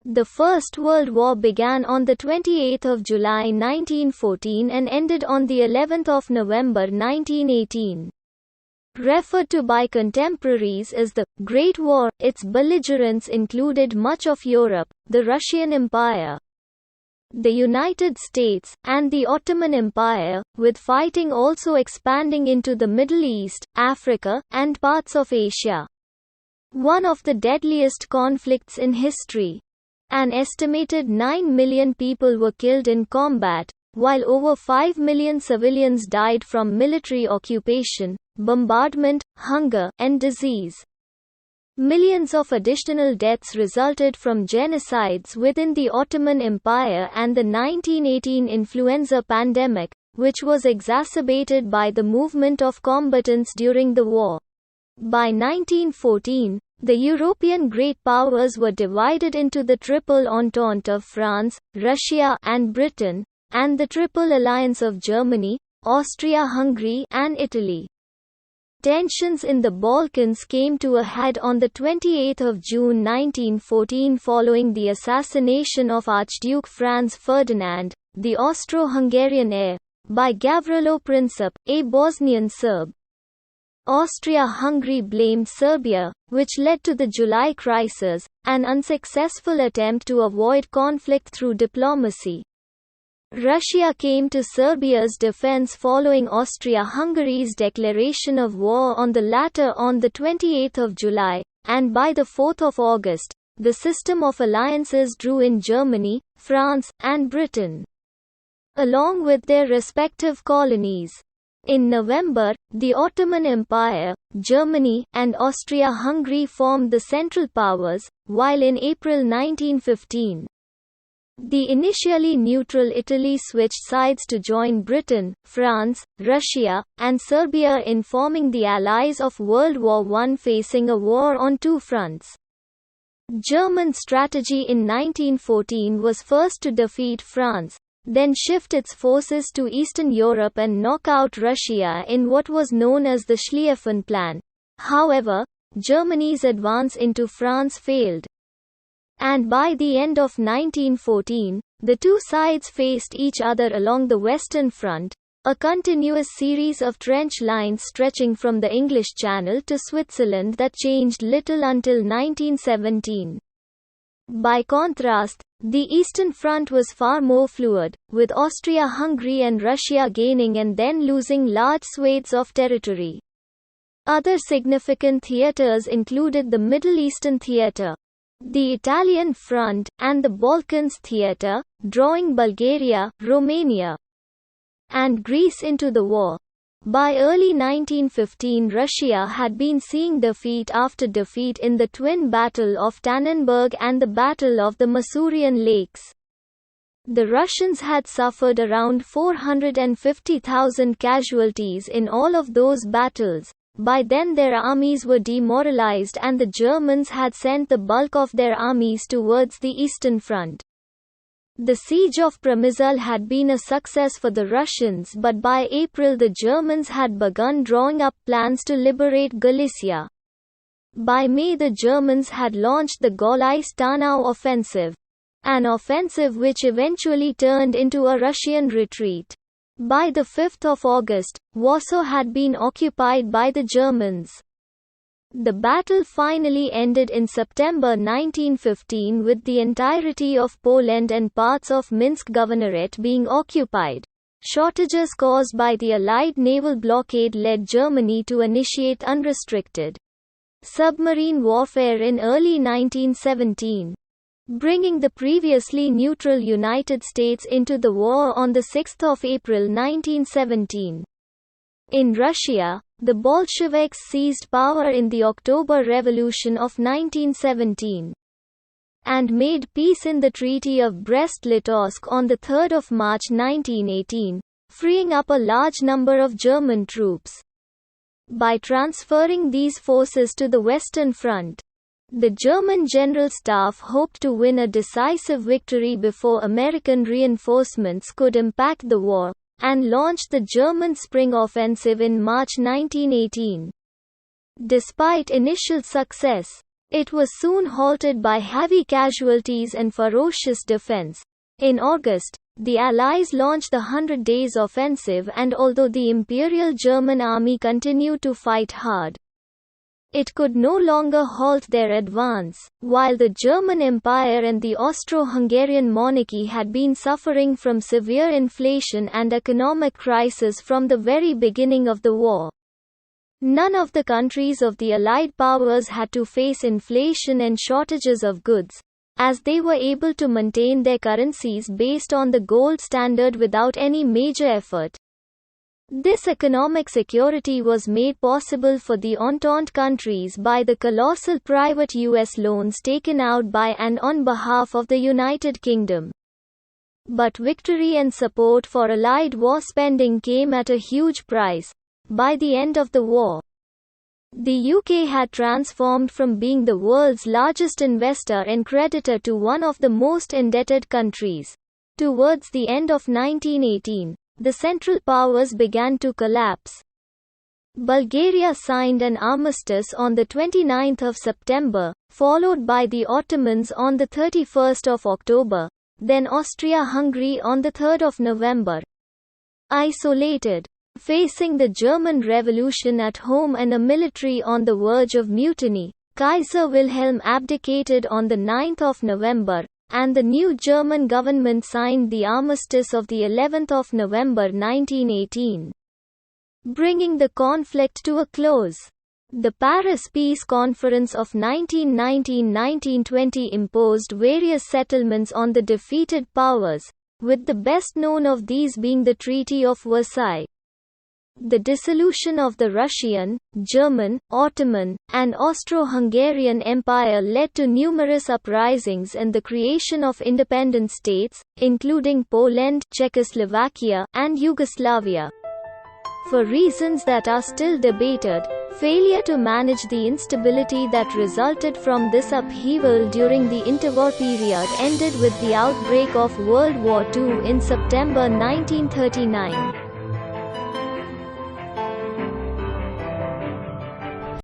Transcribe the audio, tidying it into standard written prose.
The First World War began on 28 July 1914 and ended on of November 1918. Referred to by contemporaries as the Great War, its belligerents included much of Europe, the Russian Empire, the United States, and the Ottoman Empire, with fighting also expanding into the Middle East, Africa, and parts of Asia. One of the deadliest conflicts in history. An estimated 9 million people were killed in combat, while over 5 million civilians died from military occupation, bombardment, hunger, and disease. Millions of additional deaths resulted from genocides within the Ottoman Empire and the 1918 influenza pandemic, which was exacerbated by the movement of combatants during the war. By 1914, the European great powers were divided into the Triple Entente of France, Russia, and Britain, and the Triple Alliance of Germany, Austria-Hungary, and Italy. Tensions in the Balkans came to a head on 28 June 1914 following the assassination of Archduke Franz Ferdinand, the Austro-Hungarian heir, by Gavrilo Princip, a Bosnian Serb. Austria-Hungary blamed Serbia, which led to the July Crisis, an unsuccessful attempt to avoid conflict through diplomacy. Russia came to Serbia's defense following Austria-Hungary's declaration of war on the latter on 28 July, and by 4 August, the system of alliances drew in Germany, France, and Britain, along with their respective colonies. In November, the Ottoman Empire, Germany, and Austria-Hungary formed the Central Powers, while in April 1915, the initially neutral Italy switched sides to join Britain, France, Russia, and Serbia in forming the Allies of World War I, facing a war on two fronts. German strategy in 1914 was first to defeat France, then shift its forces to Eastern Europe and knock out Russia in what was known as the Schlieffen Plan. However, Germany's advance into France failed, and by the end of 1914, the two sides faced each other along the Western Front, a continuous series of trench lines stretching from the English Channel to Switzerland that changed little until 1917. By contrast, the Eastern Front was far more fluid, with Austria-Hungary and Russia gaining and then losing large swathes of territory. Other significant theaters included the Middle Eastern theater, the Italian Front, and the Balkans theater, drawing Bulgaria, Romania, and Greece into the war. By early 1915, Russia had been seeing defeat after defeat in the twin Battle of Tannenberg and the Battle of the Masurian Lakes. The Russians had suffered around 450,000 casualties in all of those battles. By then their armies were demoralized and the Germans had sent the bulk of their armies towards the Eastern Front. The siege of Przemysl had been a success for the Russians, but by April the Germans had begun drawing up plans to liberate Galicia. By May the Germans had launched the Gorlice-Tarnow offensive, an offensive which eventually turned into a Russian retreat. By 5 August, Warsaw had been occupied by the Germans. The battle finally ended in September 1915 with the entirety of Poland and parts of Minsk Governorate being occupied. Shortages caused by the Allied naval blockade led Germany to initiate unrestricted submarine warfare in early 1917. Bringing the previously neutral United States into the war on 6 April 1917. In Russia, the Bolsheviks seized power in the October Revolution of 1917, and made peace in the Treaty of Brest-Litovsk on 3 March 1918, freeing up a large number of German troops. By transferring these forces to the Western Front, the German General Staff hoped to win a decisive victory before American reinforcements could impact the war, and launched the German Spring Offensive in March 1918. Despite initial success, It was soon halted by heavy casualties and ferocious defense. In August, the Allies launched the 100 Days Offensive, and although the Imperial German Army continued to fight hard, it could no longer halt their advance. While the German Empire and the Austro-Hungarian monarchy had been suffering from severe inflation and economic crisis from the very beginning of the war, none of the countries of the Allied powers had to face inflation and shortages of goods, as they were able to maintain their currencies based on the gold standard without any major effort. This economic security was made possible for the Entente countries by the colossal private U.S. loans taken out by and on behalf of the United Kingdom. But victory and support for Allied war spending came at a huge price. By the end of the war, the UK had transformed from being the world's largest investor and creditor to one of the most indebted countries. Towards the end of 1918, the Central Powers began to collapse. Bulgaria signed an armistice on the 29th of September, followed by the Ottomans on the 31st of October, then Austria-Hungary on the 3rd of November. Isolated, facing the German Revolution at home and a military on the verge of mutiny, Kaiser Wilhelm abdicated on the 9th of November, and the new German government signed the armistice of the 11th of November 1918, bringing the conflict to a close. The Paris Peace Conference of 1919–1920 imposed various settlements on the defeated powers, with the best known of these being the Treaty of Versailles. The dissolution of the Russian, German, Ottoman, and Austro-Hungarian Empire led to numerous uprisings and the creation of independent states, including Poland, Czechoslovakia, and Yugoslavia. For reasons that are still debated, failure to manage the instability that resulted from this upheaval during the interwar period ended with the outbreak of World War II in September 1939.